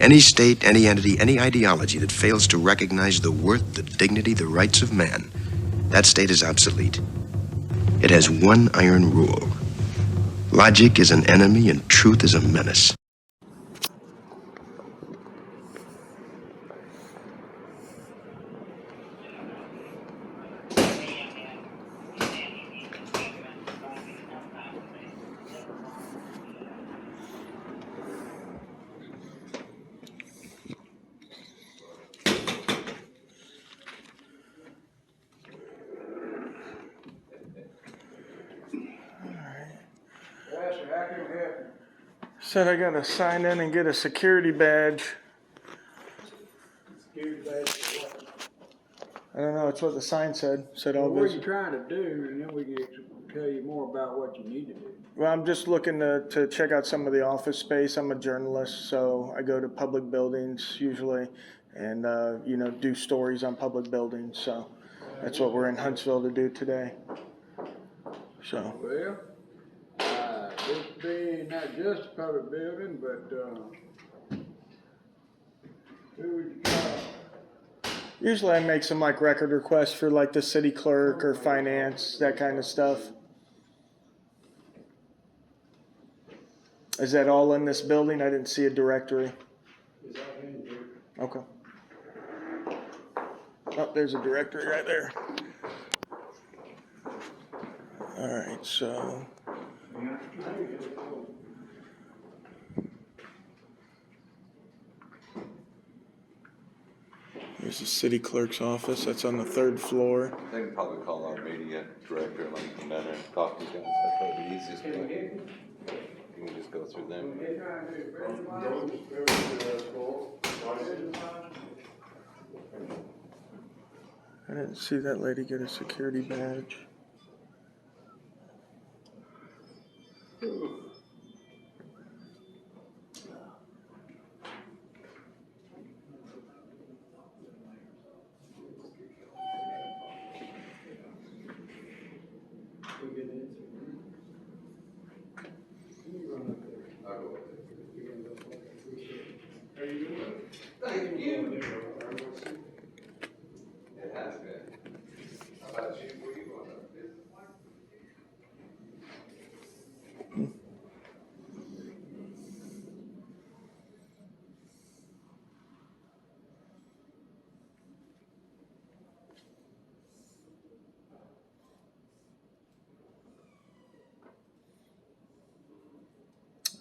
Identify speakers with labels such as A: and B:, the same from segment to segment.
A: Any state, any entity, any ideology that fails to recognize the worth, the dignity, the rights of man, that state is obsolete. It has one iron rule. Logic is an enemy and truth is a menace.
B: Said I gotta sign in and get a security badge.
C: Security badge for what?
B: I don't know, it's what the sign said. Said
C: Well,
B: all
C: what are
B: this.
C: you trying to do, and then we can tell you more about what you need to do.
B: Well, I'm just looking to check out some of the office space. I'm a journalist, so I go to public buildings usually and, do stories on public buildings. So that's what we're in Huntsville to do today. So,
C: Well, this being not just a public building, but, who would you call?
B: usually I make some like record requests for like the city clerk or finance, that kind of stuff. Is that all in this building? I didn't see a directory.
C: Is that in here?
B: Okay. Oh, there's a directory right there. All right, so here's the city clerk's office. That's on the 3rd floor.
D: They can probably call our media director and let him come down there and talk to you guys. That's probably the easiest way. You can just go through them.
B: I didn't see that lady get a security badge.
D: Thank you. It has been. How about you? Where you going up?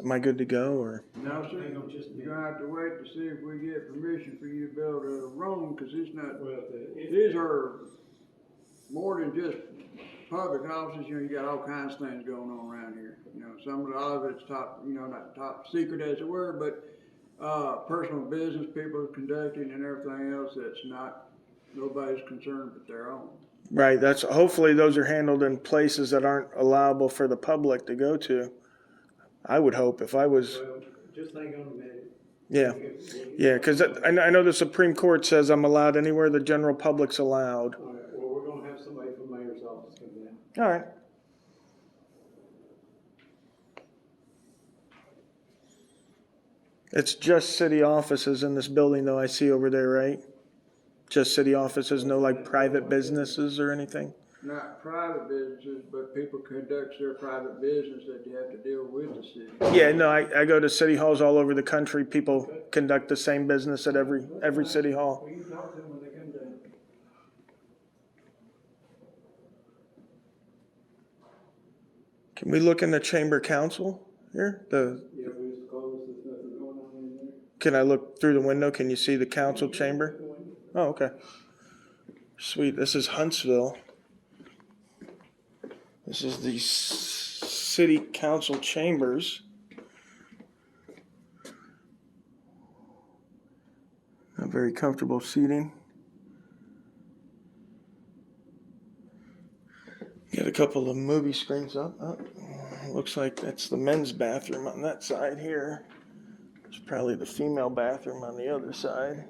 B: Am I good to go or?
C: No, sir, you're gonna have to wait to see if we get permission for you to build a room, cause it's not, these are more than just public offices, you got all kinds of things going on around here. Some of it's top, not top secret as it were, but, personal business people are conducting and everything else that's not, nobody's concerned but their own.
B: Right, that's hopefully those are handled in places that aren't allowable for the public to go to. I would hope if I was.
E: Well, just hang on a minute.
B: Yeah, because I know the Supreme Court says I'm allowed anywhere the general public's allowed.
E: All right, well, we're gonna have somebody from the mayor's office come down.
B: All right. It's just city offices in this building, though, I see over there, right? Just city offices, no like private businesses or anything?
C: Not private businesses, but people conduct their private business that they have to deal with the city.
B: Yeah, no, I go to city halls all over the country. People conduct the same business at every city hall.
E: Well, you talk to them when they come down.
B: Can we look in the chamber council here?
E: Yeah, we just closed, there's nothing going on in there.
B: Can I look through the window? Can you see the council chamber? Oh, okay. Sweet. This is Huntsville. This is the city council chambers. Not very comfortable seating. Got a couple of movie screens up. Oh, looks like that's the men's bathroom on that side here. It's probably the female bathroom on the other side.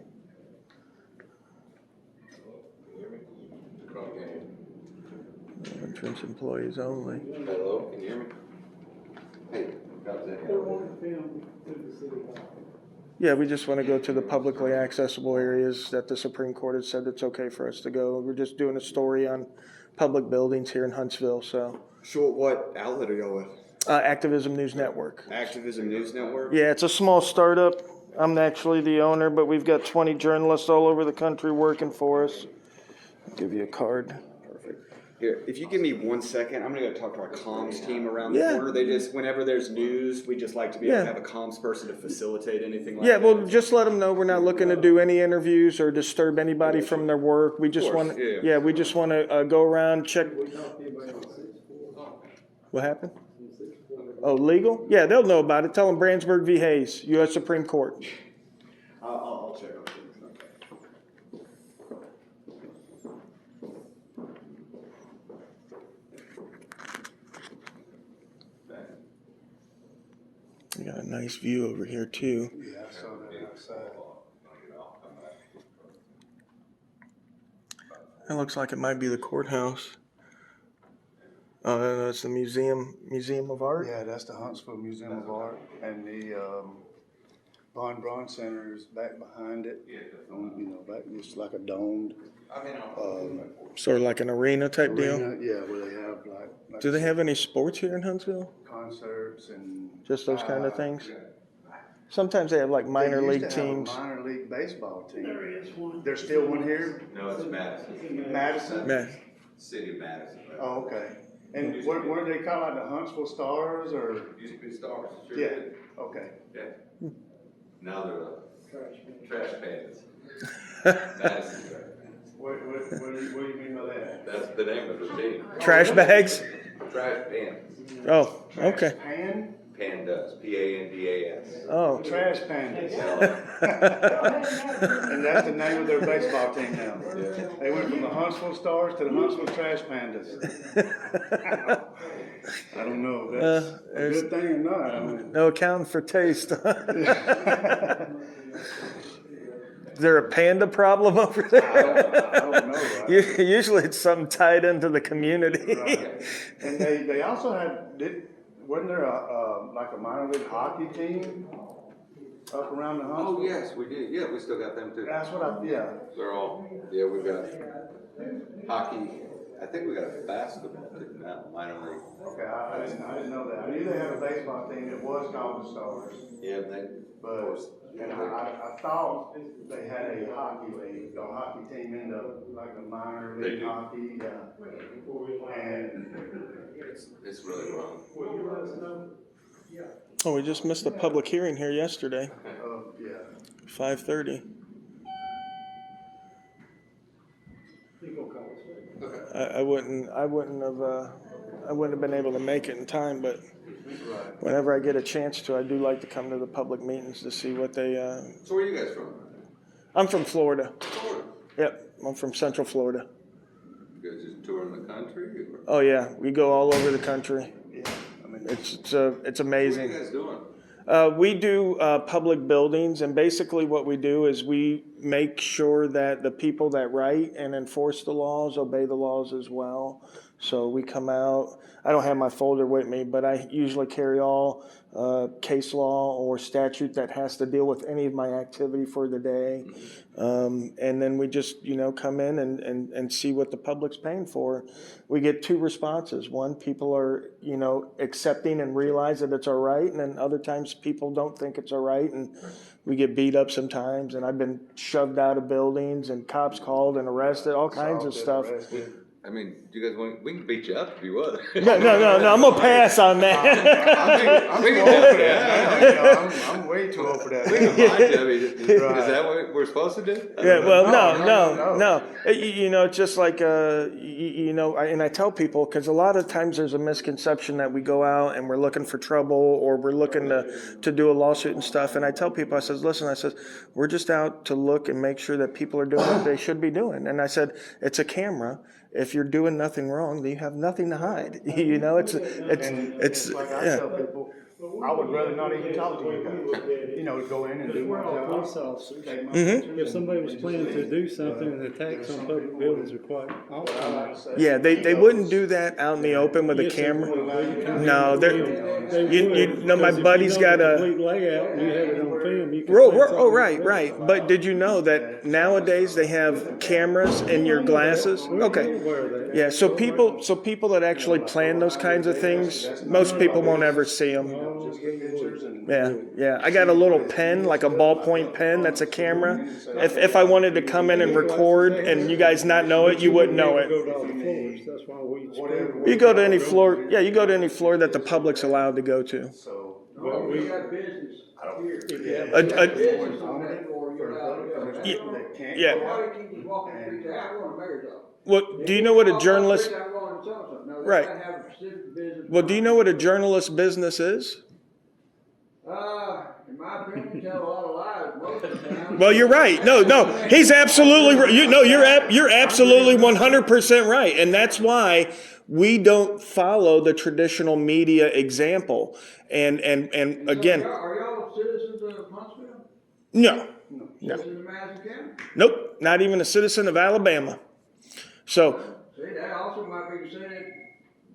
B: Entrance employees only.
D: Hello, can you hear me? Hey, got that?
E: They want to film through the city hall.
B: Yeah, we just want to go to the publicly accessible areas that the Supreme Court has said it's okay for us to go. We're just doing a story on public buildings here in Huntsville, so.
F: Sure, what outlet are y'all with?
B: Activism News Network.
F: Activism News Network?
B: Yeah, it's a small startup. I'm actually the owner, but we've got 20 journalists all over the country working for us. I'll give you a card.
F: Perfect. Here, if you give me 1 second, I'm gonna go talk to our comms team around the
B: Yeah.
F: corner. They just, whenever there's news, we just like to be able to
B: Yeah.
F: have a comms person to facilitate anything like
B: Yeah,
F: that.
B: well, just let them know we're not looking to do any interviews or disturb anybody from their work. We just
F: course,
B: want,
F: yeah.
B: yeah, we just want to go around, check.
E: We talked to anybody on 6-4.
B: What happened?
E: On 6-4.
B: Oh, legal? Yeah, they'll know about it. Tell them Brandsburg v. Hayes, U.S. Supreme Court.
F: I'll check on things.
B: We got a nice view over here, too.
G: Yeah, I saw that outside.
B: That looks like it might be the courthouse. Oh, no, it's the Museum of Art?
G: Yeah, that's the Huntsville Museum of Art, and the Von Braun Center is back behind it. Back just like a domed
B: Sort of like an arena type deal?
G: arena. Yeah, where they have like
B: Do they have any sports here in Huntsville?
G: concerts and
B: Just those kind of things? Sometimes they have like minor
G: they
B: league
G: used to have a
B: teams.
G: minor league baseball team. There's still one here,
D: No, it's Madison.
G: Madison.
B: Man,
D: City of Madison.
G: Oh, okay. And what do they call it? The Huntsville Stars or?
D: Used to be Stars. Sure
G: Yeah.
D: did.
G: Okay.
D: Yeah. Now they're trash pans. Madison trash pans.
G: What do you mean by that?
D: That's the name of the team.
B: trash bags?
D: Trash pans.
B: Oh, okay.
G: Pan?
D: Pandas. Pandas.
B: Oh.
G: Trash Pandas. And that's the name of their baseball team now.
D: Yeah.
G: They went from the Huntsville Stars to the Huntsville Trash Pandas. I don't know if that's a
B: there's-
G: good thing or not. I mean,
B: No accounting for taste. Is there a panda problem over
G: I
B: there?
G: don't know.
B: Usually it's something tied into the community.
G: Right. And they also wasn't there like a minor league hockey team up around the Huntsville?
D: Oh, yes, we did. Yeah, we still got them too.
G: That's what yeah.
D: They're all, yeah, we've got hockey. I think we got a basketball team now, minor league.
G: Okay, I didn't know that. I knew they had a baseball team that was called the Stars.
D: Yeah, they,
G: But, and I thought they had a hockey league, a hockey team in the, like a minor
D: They
G: league
D: do.
G: hockey, and,
D: it's really wrong.
E: Will you let us know?
B: Oh, we just missed a public hearing here yesterday,
G: yeah.
B: 5:30.
E: You gonna call us later?
B: I wouldn't have been able to make it in time, but
G: Right.
B: whenever I get a chance to, I do like to come to the public meetings to see what they,
D: So where are you guys from?
B: I'm from Florida.
D: Florida.
B: Yep, I'm from Central Florida.
D: You guys just touring the country? Or?
B: Oh yeah, we go all over the country.
G: Yeah, I mean,
B: It's
D: What are
B: amazing.
D: you guys doing?
B: We do public buildings, and basically what we do is we make sure that the people that write and enforce the laws obey the laws as well. So we come out, I don't have my folder with me, but I usually carry all case law or statute that has to deal with any of my activity for the day. And then we just, come in and see what the public's paying for. We get two responses. One, people are, accepting and realize that it's all right. And then other times people don't think it's all right. And we get beat up sometimes. And I've been shoved out of buildings and cops called and arrested, all kinds of stuff.
G: arrested.
D: I mean, do you guys want? We can beat you up if you want.
B: No, I'm gonna pass on that.
G: I'm
D: We
G: too
D: can
G: old
D: do
G: for
D: that.
G: that. I'm way too old for that.
D: We can find you. I mean, is
G: Right.
D: that what we're supposed to do?
B: Yeah, well,
G: No.
B: no. It's just like, and I tell people, because a lot of times there's a misconception that we go out and we're looking for trouble or we're looking to do a lawsuit and stuff. And I tell people, I says, listen, we're just out to look and make sure that people are doing what they should be doing. And I said, it's a camera. If you're doing nothing wrong, then you have nothing to hide. It's
G: Like I
B: yeah.
G: tell people, I would rather not even talk to you guys. You know, go in and do
E: We're
G: my
E: all
G: job.
E: police officers.
G: Take my
B: Mhm.
G: pictures
E: If somebody
G: and
E: was
G: just
E: planning to
G: leave.
E: do something, and attacks on public buildings are quite often.
B: Yeah, they wouldn't do that out in the open with a
E: Yes, they
B: camera.
E: would. They would come
B: No,
E: in
B: they're,
E: and they
B: you
E: would,
B: know, my
E: because if
B: buddy's
E: you know
B: got
E: the
B: a,
E: complete layout and you have it on film, you can.
B: oh,
E: plan something
B: right,
E: like
B: right.
E: that.
B: But did you know that nowadays they have cameras in your glasses?
E: We're
B: Okay.
E: aware of that.
B: Yeah, so people that actually plan those kinds of things, most people won't ever see them.
E: Oh,
G: Just
E: yeah,
G: the
E: you
G: pictures
E: would.
G: and.
B: Yeah, yeah. I got a little pen, like a ballpoint pen. That's a camera. If I wanted to come in and record and you guys not know it, you wouldn't know
E: Go
B: it.
E: to all the floors, that's why we.
B: You go to any floor. Yeah, you go to any floor that the public's allowed to go to.
G: So.
C: Oh, we got business here.
E: If you have-
C: Business on that floor, you're allowed to go.
G: There's people that can't
B: Yeah.
G: go
C: Why they keep you walking the street, I'm going to the mayor's office.
B: Well, do you know what a journalist?
C: I'm going to tell something. No, they
B: Right.
C: gotta have a specific business.
B: Well, do you know what a journalist business is?
C: In my opinion, tell a lot of lies most of the time.
B: Well, you're right. No, he's absolutely right. You're absolutely 100% right, and that's why we don't follow the traditional media example. And
C: So
B: again,
C: are y'all citizens of Huntsville?
B: no,
C: Citizens of Madison County?
B: nope, not even a citizen of Alabama. So,
C: See, that also might be saying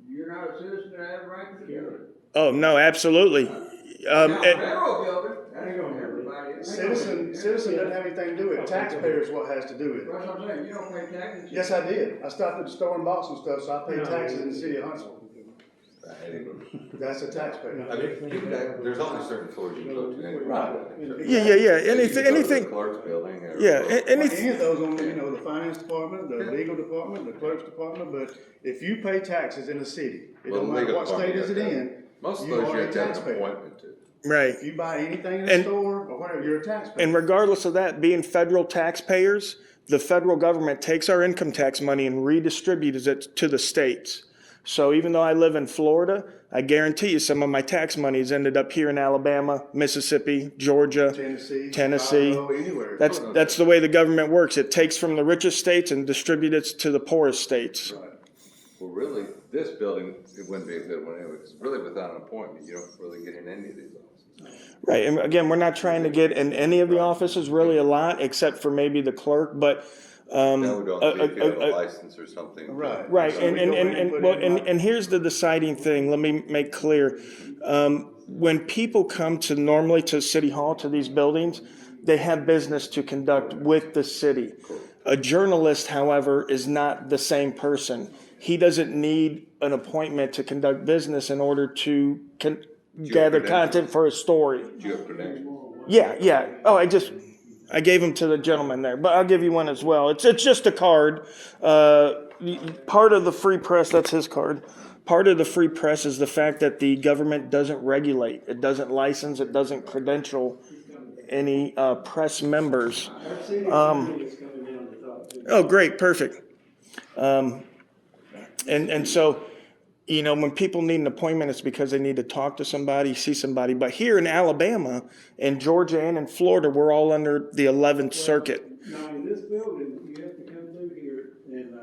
C: you're not a citizen that have a right to the building.
B: oh no, absolutely.
C: Now,
B: And-
C: federal building, that's going to everybody.
G: Citizen doesn't have anything to do with it. Taxpayers what has to do with it.
C: That's what I'm saying, you don't pay taxes.
G: Yes, I did. I stopped at the store and bought some stuff, so I paid taxes in the city of Huntsville. That's a taxpayer.
D: I mean, there's only certain floors you go to anyway.
G: Right.
B: yeah.
D: You can go to the
B: Anything.
D: Clerk's building or.
B: Yeah,
G: Any
B: anything.
G: of those on, the finance department, the legal department, the clerk's department, but if you pay taxes in the city, it
D: Well,
G: don't
D: the
G: matter
D: legal
G: what state
D: department,
G: is it
D: you have to-
G: in,
D: Most of
G: you
D: those
G: are
D: you
G: a
D: have to have an
G: taxpayer.
D: appointment to.
B: Right.
G: If you buy anything in the
B: And-
G: store or whatever, you're a taxpayer.
B: And regardless of that, being federal taxpayers, the federal government takes our income tax money and redistributes it to the states. So even though I live in Florida, I guarantee you some of my tax money's ended up here in Alabama, Mississippi, Georgia, Tennessee.
G: Chicago, anywhere.
B: That's the way the government works. It takes from the richest states and distributes it to the poorest states.
G: Right.
D: Well, really, this building, it wouldn't be a good one anyway, because really without an appointment, you don't really get in any of these offices.
B: Right, and again, we're not trying to get in any of the offices really a lot, except for maybe the clerk, but,
D: That would only be if you have a license or something.
G: Right.
B: right,
G: So
B: and,
G: we
B: and,
G: go in
B: and,
G: and
B: and,
G: put
B: well,
G: in like-
B: and here's the deciding thing, let me make clear. When people come normally to City Hall, to these buildings, they have business to conduct with the city. A journalist, however, is not the same person. He doesn't need an appointment to conduct business in order to gather
D: credentials?
B: content for a story.
D: Do you have credentials?
B: Yeah. Oh, I gave them to the gentleman there, but I'll give you one as well. It's just a card. Part of the free press, that's his card. Part of the free press is the fact that the government doesn't regulate. It doesn't license, it doesn't credential any press members.
E: Our city attorney is coming down to talk to you.
B: Oh, great, perfect. And so, when people need an appointment, it's because they need to talk to somebody, see somebody. But here in Alabama, in Georgia, and in Florida, we're all under the 11th Circuit.
E: Now, in this building, you have to come through here and,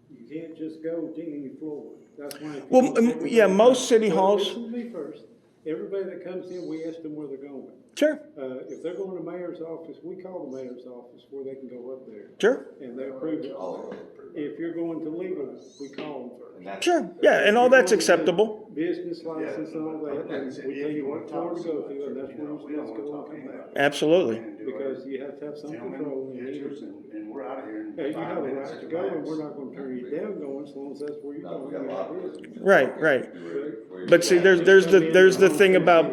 E: you can't just go to any floor. That's why.
B: Well, yeah, most city halls.
E: Listen to me first. Everybody that comes in, we ask them where they're going.
B: Sure,
E: If they're going to mayor's office, we call the mayor's office where they can go up there.
B: sure,
E: And they approve it. If you're going to legal, we call them first.
B: sure. Yeah, and all that's acceptable.
E: Business license and all that, and we tell you what floor to go to, and that's where you're supposed to go and come back.
B: Absolutely.
E: Because you have to have some control in here.
G: Pictures and we're out of here in
E: Hey, you
G: 5
E: have a
G: minutes.
E: right to go, and we're not gonna turn you down going, as long as that's where you're
D: No, we
E: going.
D: got a lot of business.
B: Right. But see, there's the thing about,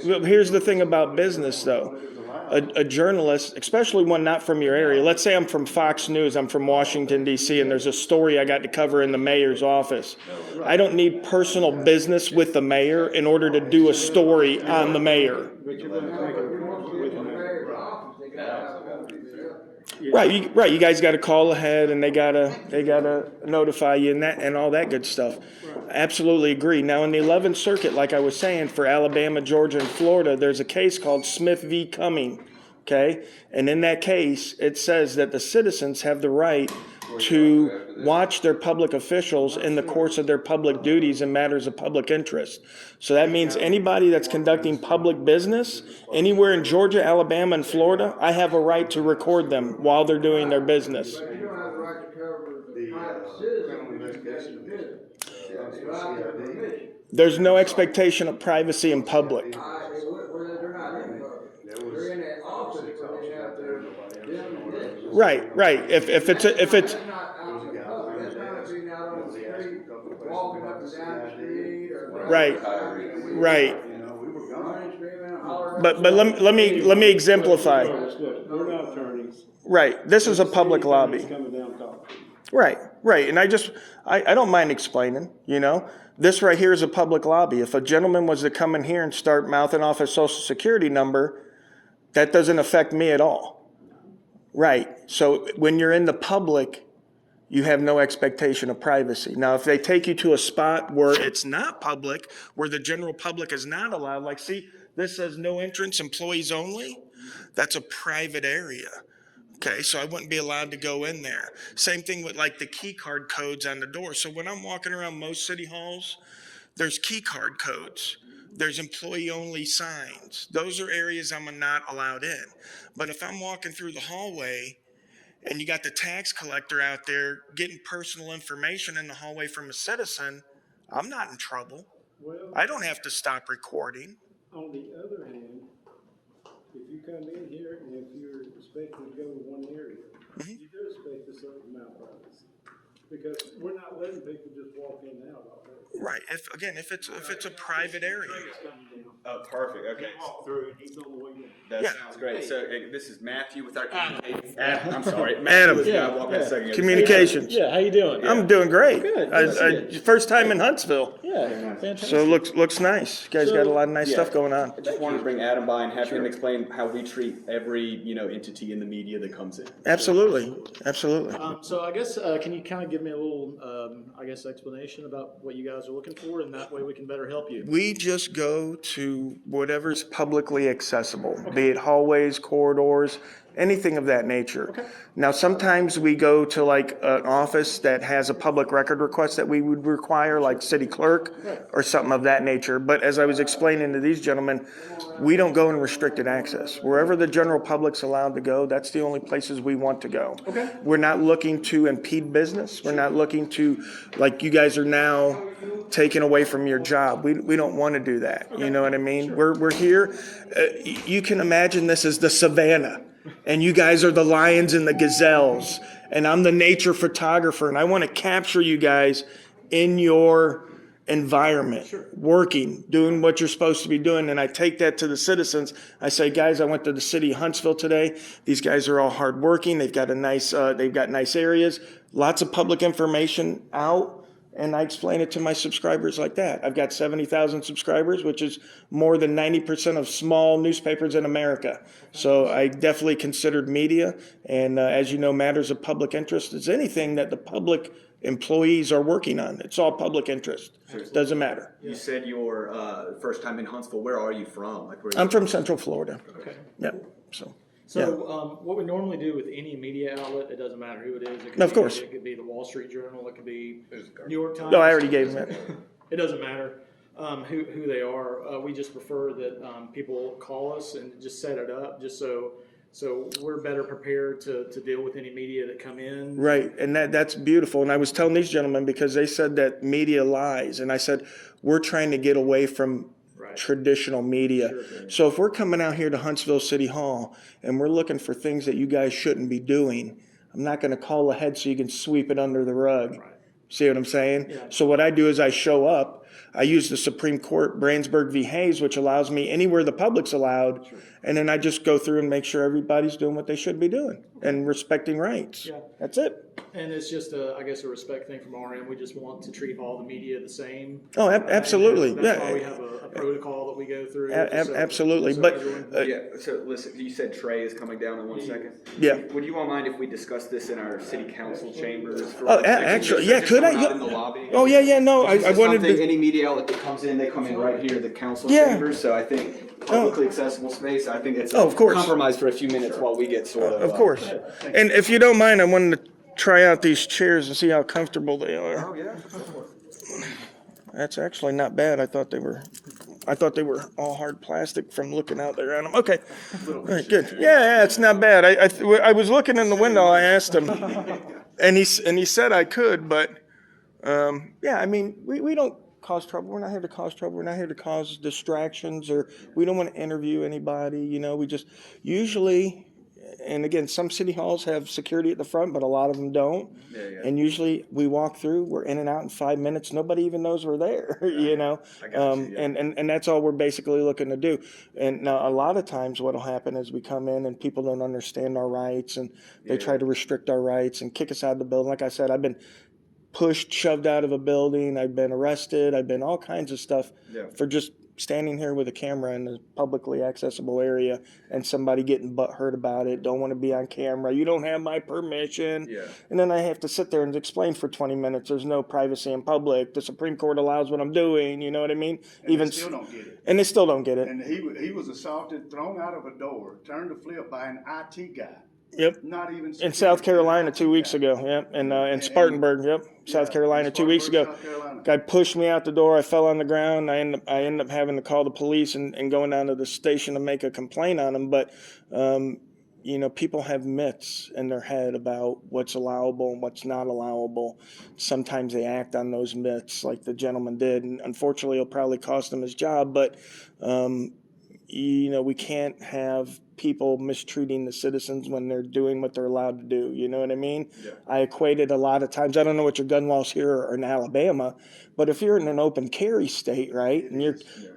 B: well, here's the thing about business though. A journalist, especially one not from your area, let's say I'm from Fox News, I'm from Washington DC, and there's a story I got to cover in the mayor's office. I don't need personal business with the mayor in order to do a story on the mayor.
E: But you're gonna take it with the mayor.
C: Mayor's office, they gotta have one to be there.
B: Right, you guys got to call ahead, and they gotta notify you and all that good stuff. Absolutely agree. Now in the 11th Circuit, like I was saying, for Alabama, Georgia, and Florida, there's a case called Smith v. Cumming. Okay, and in that case, it says that the citizens have the right, to watch their public officials in the course of their public duties and matters of public interest. So that means anybody that's conducting public business anywhere in Georgia, Alabama, and Florida, I have a right to record them while they're doing their business.
C: But you don't have the right to cover the private citizen who's conducting business. Without their permission.
B: There's no expectation of privacy in public.
C: Well, they're not in public. They're in that office where they have their business.
B: Right. If it's
C: That's not out in the public. That's not being out on the street, walking up and down the street, or
B: right.
C: running, screaming, hollering.
B: But let me exemplify.
E: We're not attorneys.
B: Right. This is a public lobby.
E: Coming down talking.
B: Right. And I don't mind explaining, This right here is a public lobby. If a gentleman was to come in here and start mouthing off his social security number, that doesn't affect me at all. Right. So when you're in the public, you have no expectation of privacy. Now, if they take you to a spot where it's not public, where the general public is not allowed, like, see, this says no entrance, employees only. That's a private area. Okay, so I wouldn't be allowed to go in there. Same thing with like the key card codes on the door. So when I'm walking around most city halls, there's key card codes. There's employee only signs. Those are areas I'm not allowed in. But if I'm walking through the hallway and you got the tax collector out there getting personal information in the hallway from a citizen, I'm not in trouble.
E: Well,
B: I don't have to stop recording.
E: on the other hand, if you come in here and if you're expecting to go to one area, you do expect a certain amount of privacy. Because we're not letting people just walk in and out all day.
B: Right. If it's a private area.
F: Oh, perfect, okay.
E: Walk through and he's on the way in.
F: That
B: Yeah.
F: sounds great. So this is Matthew with our communications. I'm sorry.
B: Adam. Communications.
H: Yeah, how you doing?
B: I'm doing great.
H: Good.
B: First time in Huntsville.
H: Yeah, fantastic.
B: So it looks nice. You guys got a lot of nice stuff going on.
F: I just wanted to bring Adam by and have him explain how we treat every, entity in the media that comes in.
B: Absolutely.
H: So I guess, can you kind of give me a little, explanation about what you guys are looking for, and that way we can better help you?
B: We just go to whatever's publicly accessible, be it hallways, corridors, anything of that nature.
H: Okay.
B: Now, sometimes we go to like an office that has a public record request that we would require, like city clerk or something of that nature. But as I was explaining to these gentlemen, we don't go in restricted access. Wherever the general public's allowed to go, that's the only places we want to go.
H: Okay.
B: We're not looking to impede business. We're not looking to, like you guys are now taken away from your job. We don't want to do that. You know what I mean? We're here. You can imagine this as the savannah. And you guys are the lions and the gazelles, and I'm the nature photographer, and I want to capture you guys in your environment, working, doing what you're supposed to be doing. And I take that to the citizens. I say, guys, I went to the city of Huntsville today. These guys are all hardworking. They've got nice areas, lots of public information out. And I explain it to my subscribers like that. I've got 70,000 subscribers, which is more than 90% of small newspapers in America. So I definitely considered media. And as you know, matters of public interest is anything that the public employees are working on. It's all public interest. Doesn't matter.
F: You said your first time in Huntsville. Where are you from? Like, where
B: I'm from Central Florida.
H: Okay.
B: Yep. So.
H: So what we normally do with any media outlet, it doesn't matter who it is. It could
B: Of course.
H: It could be the Wall Street Journal. It could be New York Times.
B: No, I already gave them that.
H: It doesn't matter who they are. We just prefer that people call us and just set it up, just so we're better prepared to deal with any media that come in.
B: Right, and that's beautiful. And I was telling these gentlemen because they said that media lies, and I said we're trying to get away from traditional media.
H: Sure.
B: So if we're coming out here to Huntsville City Hall and we're looking for things that you guys shouldn't be doing, I'm not going to call ahead so you can sweep it under the rug.
H: Right.
B: See what I'm saying?
H: Yeah.
B: So what I do is I show up. I use the Supreme Court Brandsburg v. Hayes, which allows me anywhere the public's allowed, and then I just go through and make sure everybody's doing what they should be doing and respecting rights.
H: Yeah.
B: That's it.
H: And it's just a respect thing from our end. We just want to treat all the media the same.
B: Oh, absolutely.
H: That's
B: Yeah.
H: why we have a protocol that we go through.
B: Absolutely.
H: So
B: But
H: everyone-
F: So listen, you said Trey is coming down in 1 second.
B: Yeah.
F: Would you all mind if we discuss this in our city council chambers? For
B: Oh,
F: like, like,
B: actually,
F: just-
B: yeah,
F: just
B: could I?
F: come out in the lobby?
B: Oh, yeah, no,
F: It's
B: I
F: just
B: wanted
F: something,
B: to.
F: any media outlet that comes in, they come in right here, the council
B: Yeah.
F: chambers, so I think publicly accessible space, I think it's
B: Oh, of course.
F: compromised for a few minutes while we get sort of.
B: Of course. And if you don't mind, I wanted to try out these chairs and see how comfortable they are.
F: Oh, yeah.
B: That's actually not bad. I thought they were all hard plastic from looking out there on them. Okay, all right, good. Yeah, it's not bad. I was looking in the window. I asked him, and he said I could, but yeah, I mean, we don't cause trouble. We're not here to cause trouble. We're not here to cause distractions, or we don't want to interview anybody. You know, we just usually. And again, some city halls have security at the front, but a lot of them don't.
F: Yeah, yeah.
B: And usually we walk through, we're in and out in 5 minutes. Nobody even knows we're there, you know?
F: I got you, yeah.
B: And that's all we're basically looking to do. And now a lot of times what'll happen is we come in and people don't understand our rights and they try to restrict our rights and kick us out of the building. Like I said, I've been pushed, shoved out of a building. I've been arrested. I've been all kinds of stuff for just standing here with a camera in a publicly accessible area and somebody getting butthurt about it, don't want to be on camera, you don't have my permission.
F: Yeah.
B: And then I have to sit there and explain for 20 minutes, there's no privacy in public, the Supreme Court allows what I'm doing, you know what I mean?
G: And they still don't get it.
B: And they still don't get it.
G: And he was assaulted, thrown out of a door, turned to flip by an IT guy.
B: Yep.
G: Not even
B: In South Carolina 2 weeks ago, yep. And in Spartanburg, yep. South Carolina 2 weeks ago.
G: South Carolina.
B: Guy pushed me out the door. I fell on the ground. I ended up having to call the police and going down to the station to make a complaint on him. But, you know, people have myths in their head about what's allowable and what's not allowable. Sometimes they act on those myths like the gentleman did. And unfortunately, it'll probably cost him his job. But, you know, we can't have people mistreating the citizens when they're doing what they're allowed to do. You know what I mean?
F: Yeah.
B: I equated a lot of times, I don't know what your gun laws here are in Alabama, but if you're in an open carry state, right? And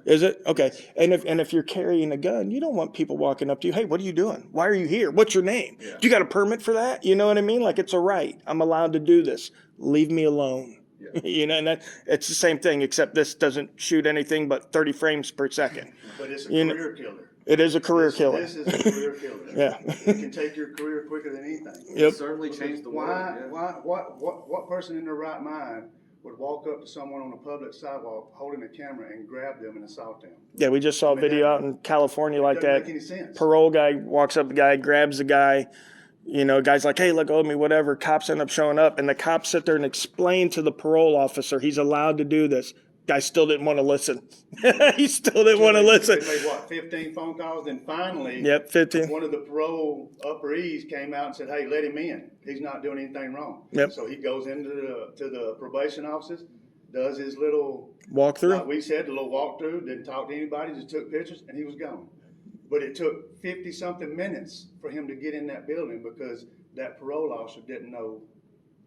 B: is it? Okay. And if you're carrying a gun, you don't want people walking up to you, hey, what are you doing? Why are you here? What's your name?
F: Yeah.
B: You got a permit for that? You know what I mean? Like, it's a right. I'm allowed to do this. Leave me alone.
F: Yeah.
B: You know, and it's the same thing, except this doesn't shoot anything but 30 frames per second.
G: But it's a
B: You know,
G: career killer.
B: It is a career killer.
G: This is a career killer.
B: Yeah.
G: It can take your career quicker than anything.
B: Yep.
F: Certainly changed the world.
G: What person in their right mind would walk up to someone on a public sidewalk holding a camera and grab them and assault them?
B: Yeah, we just saw a video out in California like
G: Doesn't
B: that.
G: make any sense.
B: Parole guy walks up, the guy grabs the guy. You know, guy's like, hey, let go of me, whatever. Cops end up showing up, and the cops sit there and explain to the parole officer he's allowed to do this. Guy still didn't want to listen. He still didn't want to listen.
G: They made, what, 15 phone calls? Then finally,
B: Yep, 15.
G: one of the parole upper E's came out and said, hey, let him in. He's not doing anything wrong.
B: Yep.
G: So he goes into the probation offices, does his little,
B: Walk through.
G: like we said, the little walkthrough, didn't talk to anybody, just took pictures, and he was gone. But it took 50-something minutes for him to get in that building because that parole officer didn't know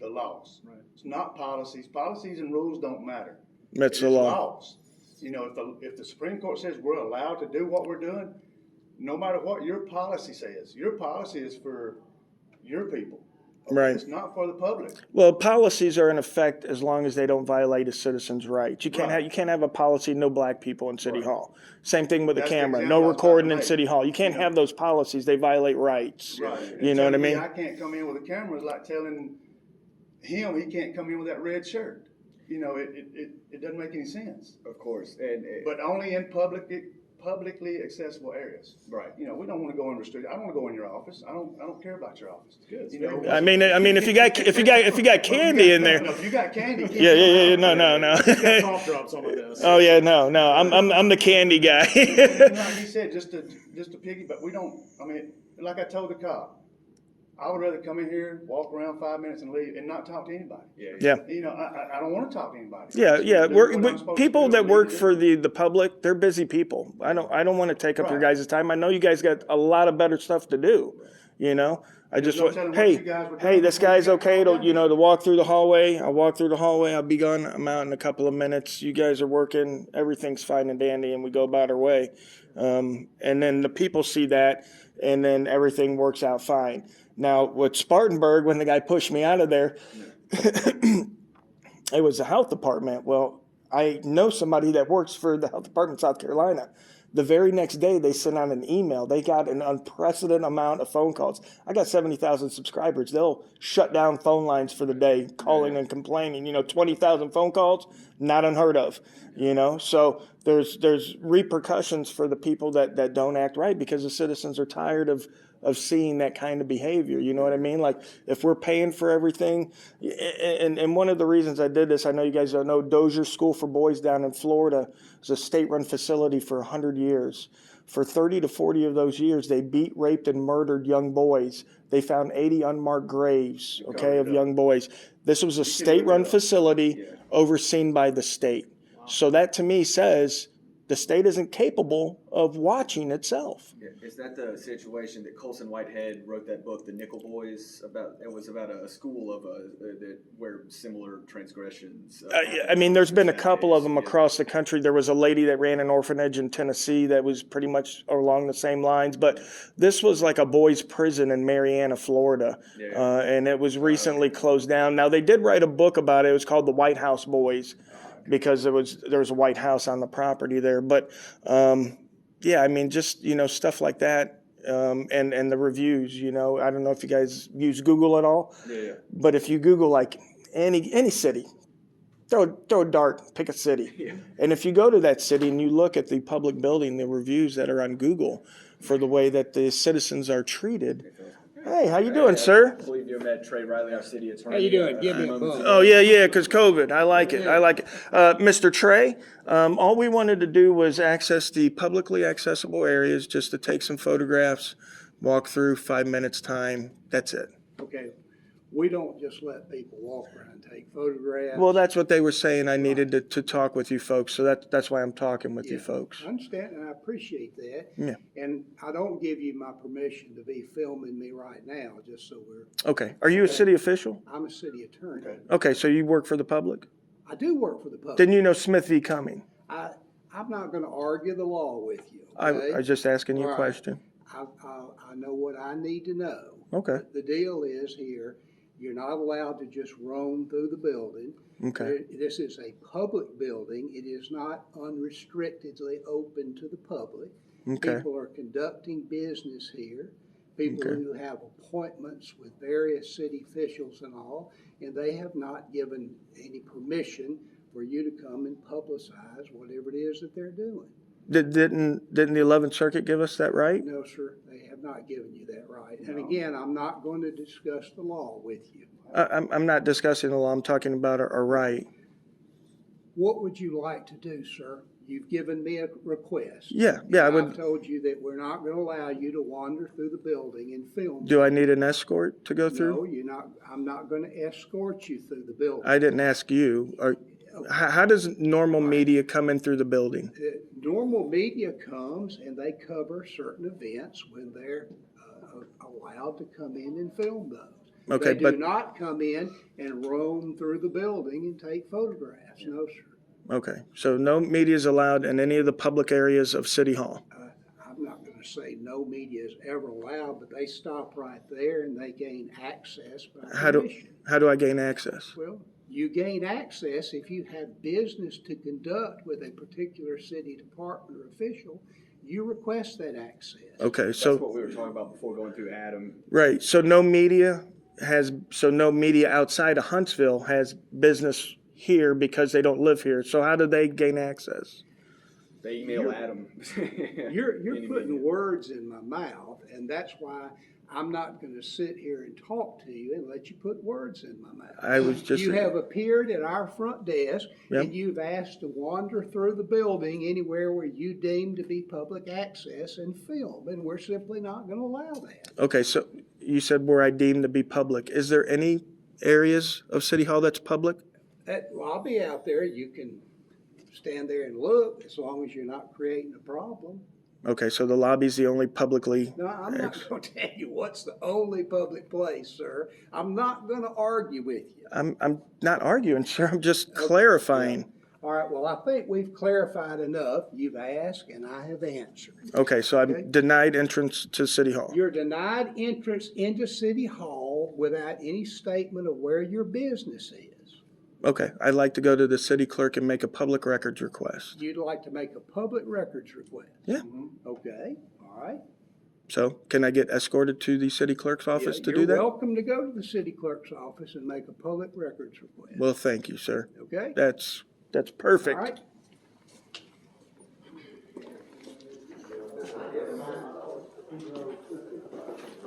G: the laws.
F: Right.
G: It's not policies. Policies and rules don't matter.
B: That's the
G: It's
B: law.
G: laws. You know, if the Supreme Court says we're allowed to do what we're doing, no matter what your policy says, your policy is for your people.
B: Right.
G: It's not for the public.
B: Well, policies are in effect as long as they don't violate a citizen's rights. You can't
G: Right.
B: you can't have a policy, no black people in City Hall. Same thing with the
G: That's the
B: camera.
G: example
B: No
G: I was
B: recording
G: about
B: in
G: to
B: City
G: make.
B: Hall. You can't have those policies. They violate rights.
G: Right.
B: You know what I
G: Telling me
B: mean?
G: I can't come in with a camera is like telling him he can't come in with that red shirt. You know, it doesn't make any sense.
F: Of course. And
G: But only in publicly accessible areas.
F: Right.
G: You know, we don't want to go in restricted. I don't want to go in your office. I don't care about your office.
F: Good.
G: You know,
B: I mean, if you got candy in there.
G: No, if you got candy. keep
B: Yeah,
G: it
B: no,
G: out.
B: no.
H: Cough drops on this.
B: Oh yeah, no. I'm the candy guy.
G: Like he said, just to piggyback, we don't, I mean, like I told the cop, I would rather come in here, walk around 5 minutes and leave and not talk to anybody.
B: Yeah.
G: You know, I don't want to talk to anybody.
B: Yeah.
G: Do what I'm
B: We're
G: supposed
B: people
G: to do,
B: that work
G: leave it
B: for
G: in.
B: the public. They're busy people. I don't want to take up your
G: Right.
B: guys' time. I know you guys got a lot of better stuff to do. You know. I just
G: no
B: want,
G: telling what you guys were doing
B: this
G: before you
B: guy's
G: got
B: okay
G: called
B: to
G: down.
B: to walk through the hallway. I'll walk through the hallway. I'll be gone. I'm out in a couple of minutes. You guys are working. Everything's fine and dandy, and we go about our way. And then the people see that, and then everything works out fine. Now, with Spartanburg, when the guy pushed me out of there, it was the health department. Well, I know somebody that works for the health department in South Carolina. The very next day, they sent out an email. They got an unprecedented amount of phone calls. I got 70,000 subscribers. They'll shut down phone lines for the day, calling and complaining. 20,000 phone calls. not unheard of, you know? So there's repercussions for the people that don't act right, because the citizens are tired of seeing that kind of behavior. You know what I mean? Like, if we're paying for everything, and one of the reasons I did this, I know you guys don't know, Dozier School for Boys down in Florida is a state-run facility for 100 years. For 30 to 40 of those years, they beat, raped, and murdered young boys. They found 80 unmarked graves, okay, of young boys. This was a state-run facility overseen by the state. So that to me says the state isn't capable of watching itself.
F: Is that the situation that Colson Whitehead wrote that book, The Nickel Boys, about? It was about a school of where similar transgressions.
B: I mean, there's been a couple of them across the country. There was a lady that ran an orphanage in Tennessee that was pretty much along the same lines. But this was like a boys' prison in Marianna, Florida, and it was recently closed down. Now, they did write a book about it. It was called The White House Boys, because there was a White House on the property there. But yeah, I mean, just, you know, stuff like that, and the reviews. You know, I don't know if you guys use Google at all.
F: Yeah.
B: But if you Google like any city, throw a dart, pick a city, and if you go to that city and you look at the public building, the reviews that are on Google for the way that the citizens are treated. Hey, how you doing, sir?
F: I believe you met Trey Riley, our city attorney.
I: How you doing? Give me a buzz.
B: Oh, yeah, because COVID. I like it. Mr. Trey, all we wanted to do was access the publicly accessible areas, just to take some photographs, walk through, 5 minutes time. That's it.
I: Okay, we don't just let people walk around and take photographs.
B: Well, that's what they were saying. I needed to talk with you folks, so that's why I'm talking with you folks.
I: I understand, and I appreciate that.
B: Yeah.
I: And I don't give you my permission to be filming me right now, just so we're,
B: Okay. Are you a city official?
I: I'm a city attorney.
B: Okay, so you work for the public?
I: I do work for the public.
B: Then you know Smith v. Cumming.
I: I'm not gonna argue the law with you,
B: I
I: okay?
B: was just asking you a
I: All right.
B: question.
I: I know what I need to know.
B: Okay.
I: The deal is here, you're not allowed to just roam through the building.
B: Okay.
I: This is a public building. It is not unrestrictedly open to the public.
B: Okay.
I: People are conducting business here. People
B: Okay.
I: who have appointments with various city officials and all, and they have not given any permission for you to come and publicize whatever it is that they're doing.
B: Didn't the 11th Circuit give us that right?
I: No, sir, they have not given you that right. And again, I'm not going to discuss the law with you.
B: I'm not discussing the law. I'm talking about our right.
I: What would you like to do, sir? You've given me a request.
B: Yeah, I
I: I've
B: would.
I: told you that we're not going to allow you to wander through the building and film.
B: Do I need an escort to go through?
I: No, you're not. I'm not going to escort you through the building.
B: I didn't ask you. How does normal media come in through the building?
I: Normal media comes and they cover certain events when they're allowed to come in and film those.
B: Okay,
I: They do not come in and roam through the building and take photographs. No, sir.
B: Okay, so no media is allowed in any of the public areas of City Hall.
I: I'm not going to say no media is ever allowed, but they stop right there and they gain access by permission.
B: How do I gain access?
I: Well, you gain access if you have business to conduct with a particular city department or official. You request that access.
B: Okay,
F: That's
B: so
F: what we were talking about before going through Adam.
B: right, so no media outside of Huntsville has business here because they don't live here. So how do they gain access?
F: They email Adam.
I: You're putting words in my mouth, and that's why I'm not going to sit here and talk to you and let you put words in my mouth.
B: I was just.
I: You have appeared at our front desk,
B: Yep.
I: and you've asked to wander through the building anywhere where you deem to be public access and film, and we're simply not going to allow that.
B: Okay, so you said where I deem to be public. Is there any areas of City Hall that's public?
I: That lobby out there, you can stand there and look as long as you're not creating a problem.
B: Okay, so the lobby's the only publicly.
I: No, I'm not going to tell you what's the only public place, sir. I'm not going to argue with you.
B: I'm not arguing, sir. I'm just clarifying.
I: All right, well, I think we've clarified enough. You've asked and I have answered.
B: Okay, so I'm denied entrance to City Hall.
I: You're denied entrance into City Hall without any statement of where your business is.
B: Okay, I'd like to go to the city clerk and make a public records request.
I: You'd like to make a public records request?
B: Yeah.
I: Okay, all right.
B: So can I get escorted to the city clerk's office to do
I: You're
B: that?
I: welcome to go to the city clerk's office and make a public records request.
B: Well, thank you, sir.
I: Okay?
B: That's That's
I: All
B: perfect.
I: right?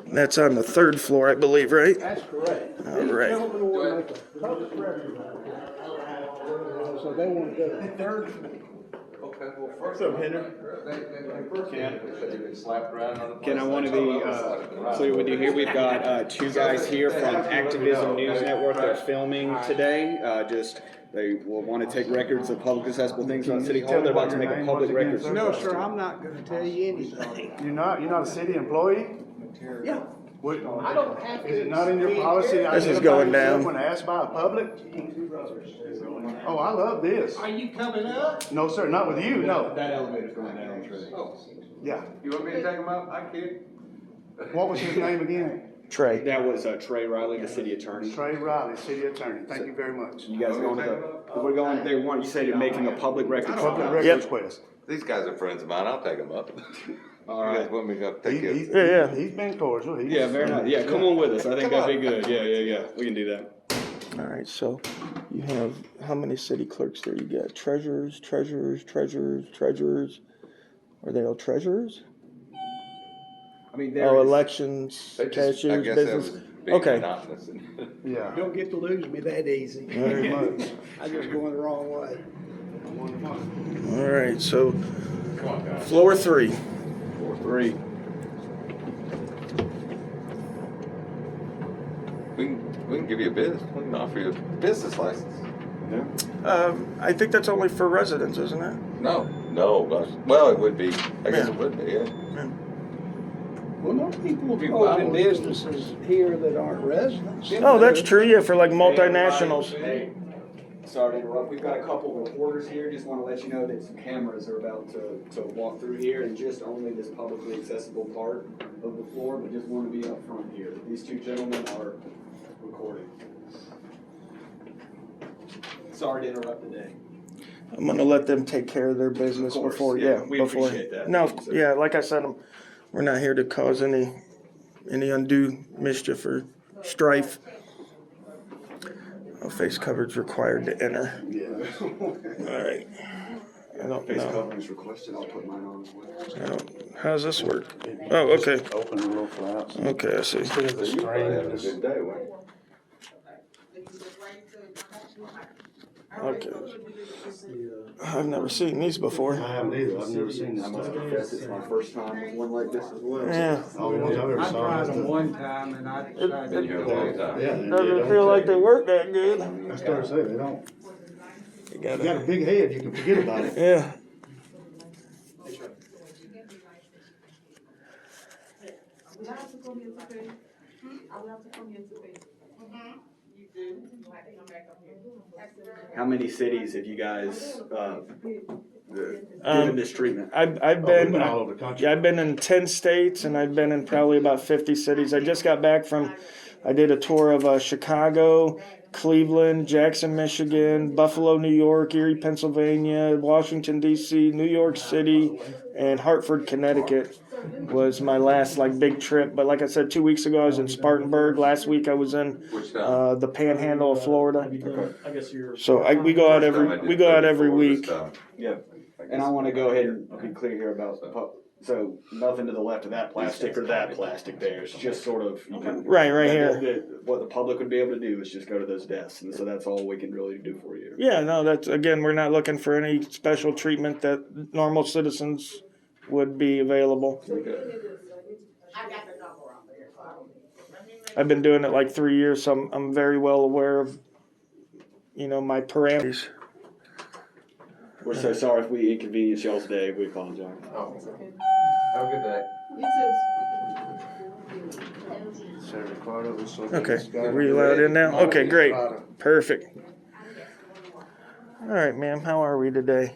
B: That's on the 3rd floor, I believe, right?
I: That's correct.
B: All
I: These
B: right.
I: gentlemen want to make a public record. So they want to go to the 3rd floor.
D: Okay, well, first.
E: So, Henry?
J: Ken, I want to be clear with you here. We've got two guys here from Activism News Network that are filming today. They will want to take records of public accessible things about City Hall. They're about to make a public records.
I: No, sir, I'm not going to tell you anything.
G: You're not a city employee?
I: Yeah.
G: What,
I: I don't have to.
G: is it not in your policy? to
B: This is
G: identify
B: going
G: yourself
B: down.
G: When asked by the public? Oh, I love this.
I: Are you coming up?
G: No, sir, not with you, no.
J: That elevator's going down, Trey.
G: Yeah.
D: You want me to take them up? I can.
G: What was his name again?
B: Trey.
J: That was Trey Riley, the city attorney.
G: Trey Riley, city attorney. Thank you very much.
J: You guys going to we're going, they want, you said you're making a public record.
G: Public
J: record.
G: records request.
D: These guys are friends of mine. I'll take them up.
J: All
D: You guys
J: right.
D: want me to go take it?
B: Yeah.
G: He's been cordial.
J: Yeah, very nice. Yeah, come on with us. I think that'd be good. Yeah. We can do that.
B: All right, so you have, how many city clerks there? You got treasurers. Are they all treasurers?
J: I mean,
B: Oh, elections,
D: They just- I
B: cashiers,
D: guess that
B: business.
D: was being
B: Okay.
D: monotonous.
G: Yeah.
I: Don't get to lose me that easy.
G: Very much.
I: I just going the wrong way.
B: All right, so
D: Come on, guys.
B: floor 3.
J: 4-3.
D: We can give you a business. We can offer you a business license.
B: I think that's only for residents, isn't it?
D: No, gosh. Well, it would be. I guess it would be. Yeah.
I: Well, most people
D: Be
I: open
D: wild.
I: businesses here that aren't residents.
B: Oh, that's true, yeah, for like multinationals.
J: Hey, sorry to interrupt. We've got a couple of reporters here. Just want to let you know that some cameras are about to walk through here and just only this publicly accessible part of the floor, but just want to be up front here. These two gentlemen are recording. Sorry to interrupt today.
B: I'm gonna let them take care of their business
J: Of course,
B: before,
J: yeah, we
B: before.
J: appreciate that.
B: No,
J: Thank you, sir.
B: yeah, like I said, we're not here to cause any undue mischief or strife. No face coverage required to enter. All right. I don't
J: Face
B: know.
J: coverings requested. I'll put mine on as well.
B: How's this work? Oh, okay.
G: Open a little flaps.
B: Okay, I see.
G: Instead of the
D: You probably
G: strain
D: having
G: of
D: a
G: this.
D: good day, weren't you?
B: Okay. I've never seen these before.
G: I haven't either. I've never seen this
J: I must
G: stuff.
J: confess, it's my first time with one like this as well.
B: Yeah.
G: All the ones I've ever
E: I
G: saw.
E: tried
G: is
E: them
G: the-
E: one time and I decided
D: Been
E: to
D: here a
E: go.
D: long time.
G: Yeah.
B: Doesn't feel like they work that good.
G: I started saying, they don't.
B: You
G: You got a
B: gotta,
G: big head, you can forget about it.
B: yeah.
J: How many cities have you guys given this treatment?
B: I've
G: Oh, we've
B: been,
G: been all over the country.
B: yeah, I've been in 10 states and I've been in probably about 50 cities. I just got back from, I did a tour of Chicago, Cleveland, Jackson, Michigan, Buffalo, New York, Erie, Pennsylvania, Washington, D.C., New York City, and Hartford, Connecticut was my last like big trip. But like I said, 2 weeks ago I was in Spartanburg. Last week I was in
D: Which time?
B: the Panhandle of Florida.
H: I guess you're.
B: So we go out every week.
J: Yeah, and I want to go ahead and be clear here about, so nothing to the left of that plastic or that plastic there. It's just sort of, you can.
B: Right here.
J: What the public would be able to do is just go to those desks, and so that's all we can really do for you.
B: Yeah, no, that's, again, we're not looking for any special treatment that normal citizens would be available. I've been doing it like 3 years, so I'm very well aware of, my parameters.
J: We're so sorry if we inconvenience y'all's day. We apologize.
D: Oh, have a good day.
B: Okay, were you allowed in now? Okay, great, perfect. All right, ma'am, how are we today?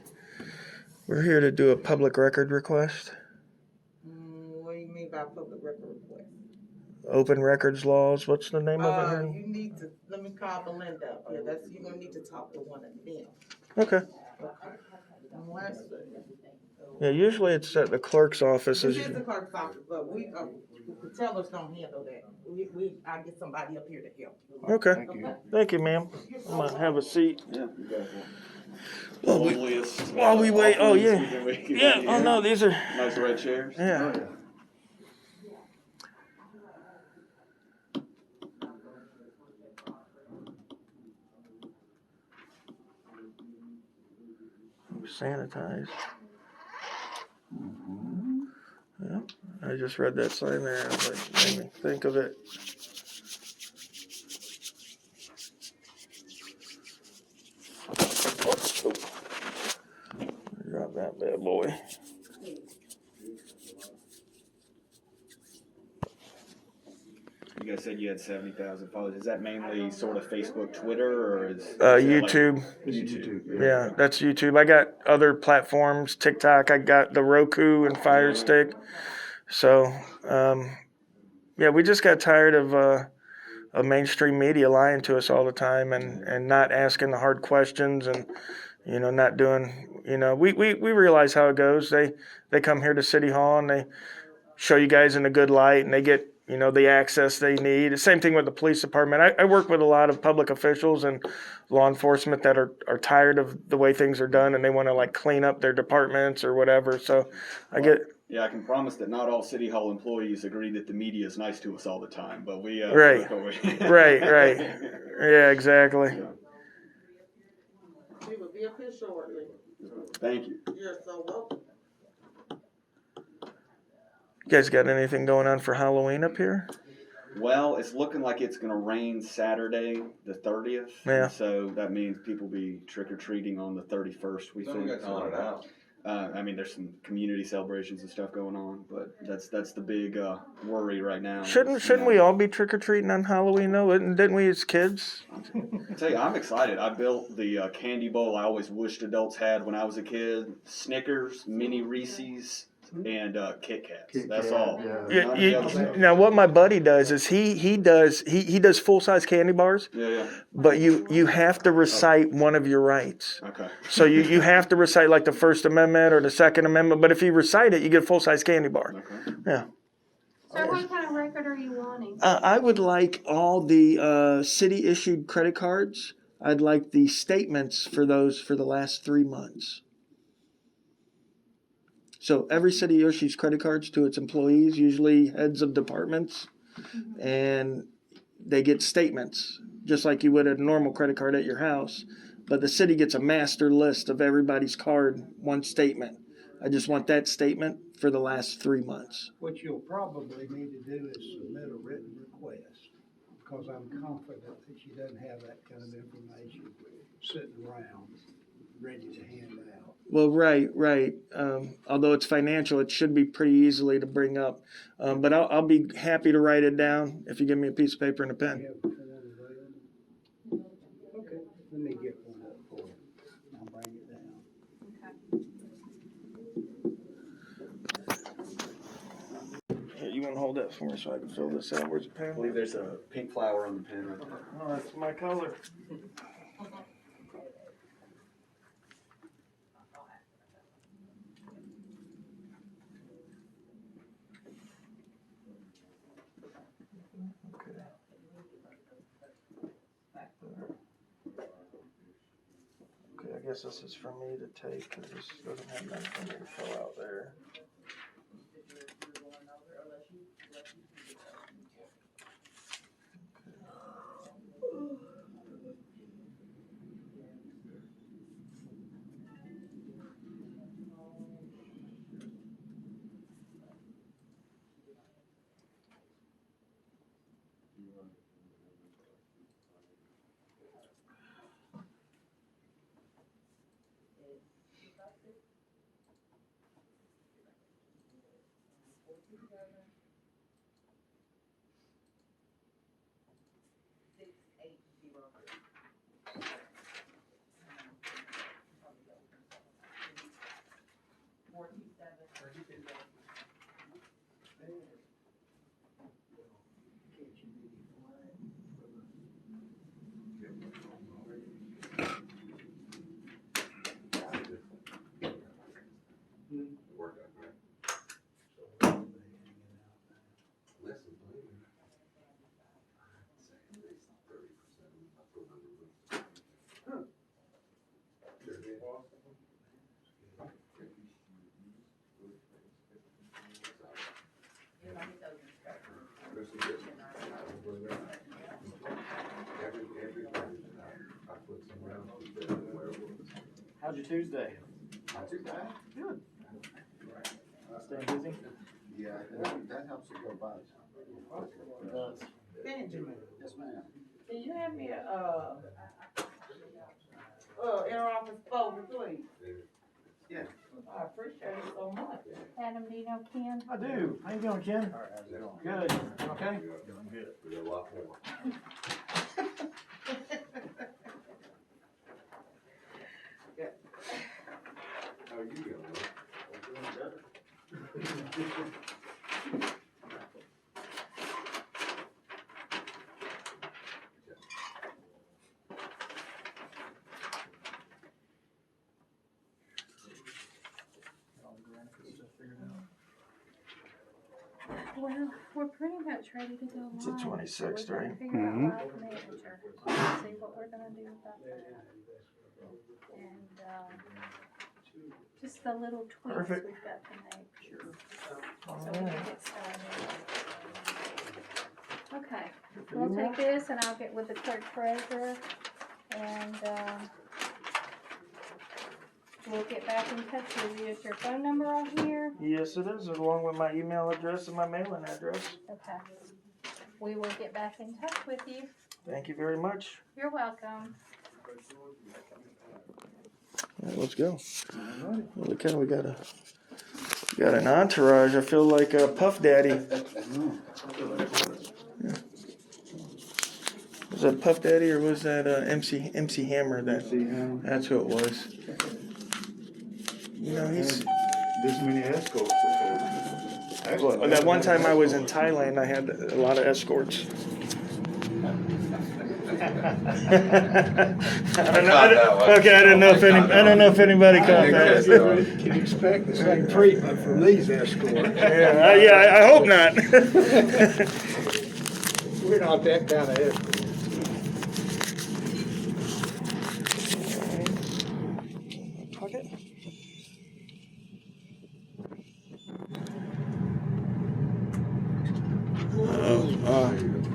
B: We're here to do a public record request.
K: What do you mean by public record request?
B: Open records laws, what's the name of it?
K: You need to, let me call Belinda up here, you're gonna need to talk to one of them.
B: Okay,
K: One second.
B: yeah, usually it's at the clerk's office.
K: This is the clerk's office, but the tellers don't handle that. I get somebody up here to help.
B: Okay, thank you, ma'am. I'm gonna have a seat.
J: Yeah, you got it. loneliest.
B: While we wait, oh
J: offerings
B: yeah,
J: we can make
B: yeah. Oh
J: here.
B: no, these are
J: Nice red chairs.
B: yeah.
F: Oh, yeah.
B: Sanitized. Yeah, I just read that sign there. I was like, made me think of it. Drop that bad boy.
J: You guys said you had 70,000 followers. Is that mainly sort of Facebook, Twitter, or is
B: YouTube.
J: YouTube?
B: Yeah, that's YouTube. I got other platforms, TikTok. I got the Roku and Fire Stick. So, yeah, we just got tired of mainstream media lying to us all the time and not asking the hard questions and, not doing, we realize how it goes. They come here to City Hall and they show you guys in a good light and they get, the access they need. The same thing with the police department. I work with a lot of public officials and law enforcement that are tired of the way things are done and they want to like clean up their departments or whatever. So
J: Yeah, I can promise that not all City Hall employees agree that the media is nice to us all the time, but we
B: Right. Right. Yeah, exactly.
K: We will be up here shortly.
J: Thank you.
K: You're so welcome.
B: You guys got anything going on for Halloween up here?
J: Well, it's looking like it's going to rain Saturday, the 30th.
B: Yeah.
J: And so that means people be trick-or-treating on the 31st, we think. I mean, there's some community celebrations and stuff going on, but that's the big worry right now.
B: Shouldn't we all be trick-or-treating on Halloween, though? Didn't we as kids?
J: I tell you, I'm excited. I built the candy bowl I always wished adults had when I was a kid. Snickers, mini Reese's, and Kit Kats. That's all.
B: Now, what my buddy does is he does full-size candy bars.
J: Yeah.
B: But you have to recite one of your rights.
J: Okay.
B: So you have to recite like the First Amendment or the Second Amendment. But if you recite it, you get a full-size candy bar.
J: Okay.
B: Yeah.
L: So what kind of record are you wanting?
B: I would like all the city-issued credit cards. I'd like the statements for those for the last 3 months. So every city issues credit cards to its employees, usually heads of departments, and they get statements, just like you would a normal credit card at your house. But the city gets a master list of everybody's card, one statement. I just want that statement for the last 3 months.
I: What you'll probably need to do is submit a written request, because I'm confident that she doesn't have that kind of information sitting around, ready to hand out.
B: Well, right. Although it's financial, it should be pretty easily to bring up. But I'll be happy to write it down if you give me a piece of paper and a pen.
I: You have a form available? Okay, let me get one up for you. I'll bring it down.
B: Here, you want to hold that for me so I can fill this out? Where's the pen?
J: I believe there's a pink flower on the pen right there.
B: Oh, that's my color. Okay, I guess this is for me to take because this doesn't have nothing for me to fill out there.
H: How's your Tuesday?
G: Not too bad.
H: Good. Staying busy?
G: Yeah, that helps you go by.
H: It does.
K: Benjamin,
G: Yes, ma'am.
K: can you have me a, interoffice folder, please?
G: Yeah.
K: I appreciate it so much.
L: Adam, do you know Ken?
H: I do. How you doing, Ken? Good. Okay?
D: Doing good. We got a lot more. How are you doing?
L: Well, we're pretty much ready to go live.
B: It's the 26th,
L: We're
B: right?
L: gonna figure out live manager, see what we're gonna do about that. And, just the little tweaks
B: Perfect.
L: we've got to make. So we can get started. Okay, we'll take this and I'll get with the clerk treasurer and, we'll get back in touch with you. Is your phone number on here?
B: Yes, it is, along with my email address and my mailing address.
L: Okay. We will get back in touch with you.
B: Thank you very much.
L: You're welcome.
B: All right, let's go. Look how we got an entourage. I feel like Puff Daddy. Yeah. Was that Puff Daddy or was that MC Hammer? That's who it was. You know, he's.
G: This many escorts.
B: Well, that one time I was in Thailand, I had a lot of escorts. I didn't know if anybody caught that.
I: You can expect the same treatment from these escorts.
B: Yeah, I hope not.
I: We're not that kind of escort.
B: Pocket.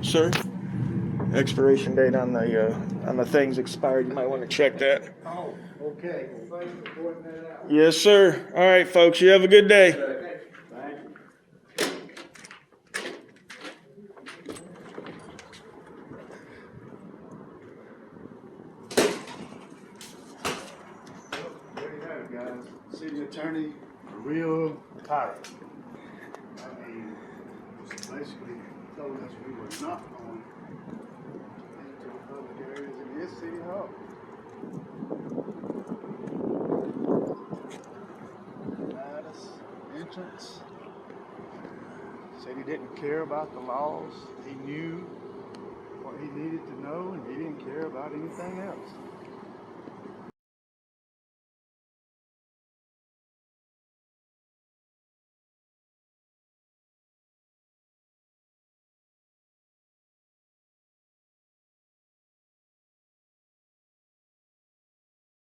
B: Sir, expiration date on the things expired. You might want to check that.
I: Oh, okay. Well, thanks for pointing that out.
B: Yes, sir. All right, folks. You have a good day.
I: Thank you.
G: There you have it, guys. City attorney, real tired. I mean, basically told us we were not going into the public areas in his city hall. Denied us entrance. Said he didn't care about the laws. He knew what he needed to know and he didn't care about anything else.